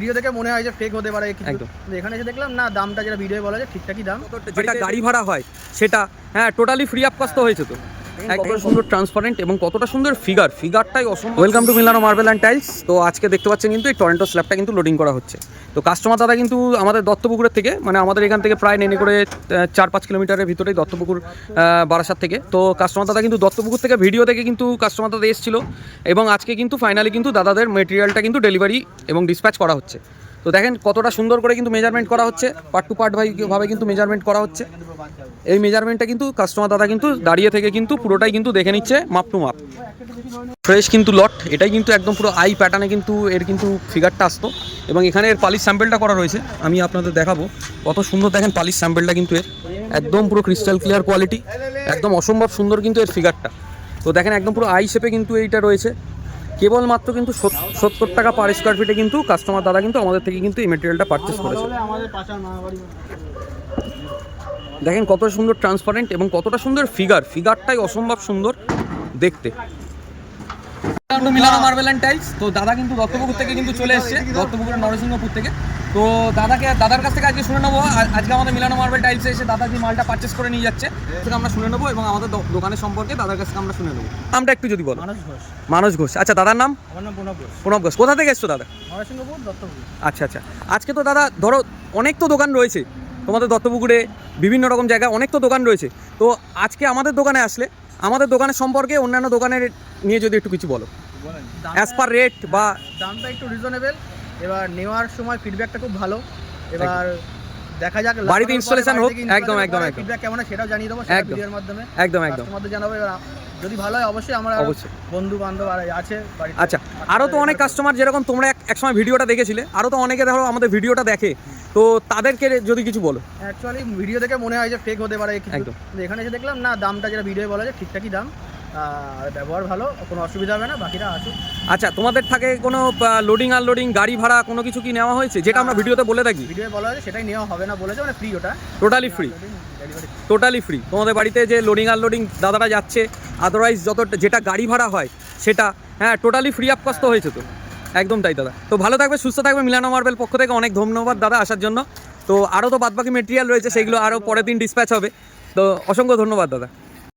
Video দেখে মনে হয় যে ফেক হতে পারে একদম, এখানে এসে দেখলাম না দামটা যেটা ভিডিও বলা যায় ঠিকঠাকই দাম, যেটা গাড়ি ভাড়া হয় সেটা হ্যাঁ টোটালি ফ্রি অফ কস্ট হয়েছে। তো কতটা সুন্দর ট্রান্সপারেন্ট এবং কতটা সুন্দর ফিগারটাই অসম্ভব। ওয়েলকাম টু মিলানো মার্বেল অ্যান্ড টাইলস। তো আজকে দেখতে পাচ্ছেন কিন্তু এই টরন্টো স্ল্যাবটা কিন্তু লোডিং করা হচ্ছে। তো কাস্টমার দাদা কিন্তু আমাদের দত্তপুকুরের থেকে, মানে আমাদের এখান থেকে প্রায় নেনে করে 4-5 কিলোমিটারের ভিতরেই দত্তপুকুর বারাসাত থেকে। তো কাস্টমার দাদা কিন্তু দত্তপুকুর থেকে ভিডিও দেখে কিন্তু কাস্টমার দাদা এসেছিলো এবং আজকে কিন্তু ফাইনালি কিন্তু দাদাদের মেটেরিয়ালটা কিন্তু ডেলিভারি এবং ডিসপ্যাচ করা হচ্ছে। তো দেখেন কতটা সুন্দর করে কিন্তু মেজারমেন্ট করা হচ্ছে, পার্ট টু পার্ট ভাবে কিন্তু মেজারমেন্ট করা হচ্ছে। এই মেজারমেন্টটা কিন্তু কাস্টমার দাদা কিন্তু দাঁড়িয়ে থেকে কিন্তু পুরোটাই কিন্তু দেখে নিচ্ছে মাপ টু মাপ। ফ্রেশ কিন্তু লট, এটাই কিন্তু একদম পুরো আই প্যাটার্নে কিন্তু এর কিন্তু ফিগারটা আসতো এবং এখানে এর পালিশ স্যাম্পেলটা করা রয়েছে, আমি আপনাদের দেখাবো কত সুন্দর। দেখেন পালিশ স্যাম্পেলটা কিন্তু এর একদম পুরো ক্রিস্টাল ক্লিয়ার কোয়ালিটি, একদম অসম্ভব সুন্দর কিন্তু এর ফিগারটা। তো দেখেন একদম পুরো আই শেপে কিন্তু এইটা রয়েছে। কেবলমাত্র কিন্তু 70 টাকা পার স্কোয়ার ফিটে কিন্তু কাস্টমার দাদা কিন্তু আমাদের থেকে কিন্তু এই মেটেরিয়ালটা পারচেস করেছে। দেখেন কত সুন্দর ট্রান্সপারেন্ট এবং কতটা সুন্দর ফিগারটাই অসম্ভব সুন্দর দেখতে। মিলানো মার্বেল অ্যান্ড টাইলস। তো দাদা কিন্তু দত্তপুকুর থেকে কিন্তু চলে এসেছে, দত্তপুকুরের নরসিংহপুর থেকে। তো দাদার কাছ থেকে আজকে শুনে নেবো, আজকে আমাদের মিলানো মার্বেল টাইলসে এসে দাদা যে মালটা পারচেস করে নিয়ে যাচ্ছে সেটা আমরা শুনে নেবো এবং আমাদের দোকানের সম্পর্কে দাদার কাছ থেকে আমরা শুনে নেবো। নামটা একটু যদি বলো। মানস ঘোষ। আচ্ছা, দাদার নাম? আমার নাম প্রণব ঘোষ। কোথা থেকে এসছো দাদা? নরসিংহপুর, দত্তপুকুর। আচ্ছা, আজকে তো দাদা ধরো অনেক তো দোকান রয়েছে তোমাদের দত্তপুকুরে, বিভিন্ন রকম জায়গায় অনেক তো দোকান রয়েছে। তো আজকে আমাদের দোকানে আসলে আমাদের দোকানের সম্পর্কে অন্যান্য দোকানের নিয়ে যদি একটু কিছু বলো, অ্যাজ পার রেট বা দামটা একটু রিজনেবল, এবার নেওয়ার সময় ফিডব্যাকটা খুব ভালো। এবার দেখা যাক বাড়িতে ইনস্টলেশন হোক। একদম ফিডব্যাক কেমন হয় সেটাও জানিয়ে দেবো ভিডিওর মাধ্যমে। একদম তোমাদের জানাবো, এবার যদি ভালো হয় অবশ্যই আমরা বন্ধু বান্ধব আর আছে বাড়িতে। আচ্ছা, আরও তো অনেক কাস্টমার যেরকম তোমরা এক সময় ভিডিওটা দেখেছিলে, আরও তো অনেকে ধরো আমাদের ভিডিওটা দেখে, তো তাদেরকে যদি কিছু বলো। অ্যাকচুয়ালি ভিডিও দেখে মনে হয় যে ফেক হতে পারে একদম, এখানে এসে দেখলাম না দামটা যেটা ভিডিও বলা যায় ঠিকঠাকই দাম, আর ব্যবহার ভালো, কোনো অসুবিধা হবে না, বাকিটা আসুক। আচ্ছা, তোমাদের থাকে কোনো লোডিং আনলোডিং গাড়ি ভাড়া কোনো কিছু কি নেওয়া হয়েছে যেটা আমরা ভিডিওতে বলে থাকি? ভিডিও বলা হয়েছে সেটাই নেওয়া হবে না বলেছে, মানে ফ্রি, ওটা টোটালি ফ্রি। তোমাদের বাড়িতে যে লোডিং আনলোডিং দাদারা যাচ্ছে, আদারওয়াইজ যেটা গাড়ি ভাড়া হয় সেটা হ্যাঁ টোটালি ফ্রি অফ কস্ট হয়েছে। তো একদম তাই দাদা। তো ভালো থাকবে, সুস্থ থাকবে। মিলানো মার্বেল পক্ষ থেকে অনেক ধন্যবাদ দাদা আসার জন্য। তো আরও তো বাদবাকি মেটেরিয়াল রয়েছে, সেগুলো আরও পরের দিন ডিসপ্যাচ হবে। তো অসংখ্য ধন্যবাদ দাদা।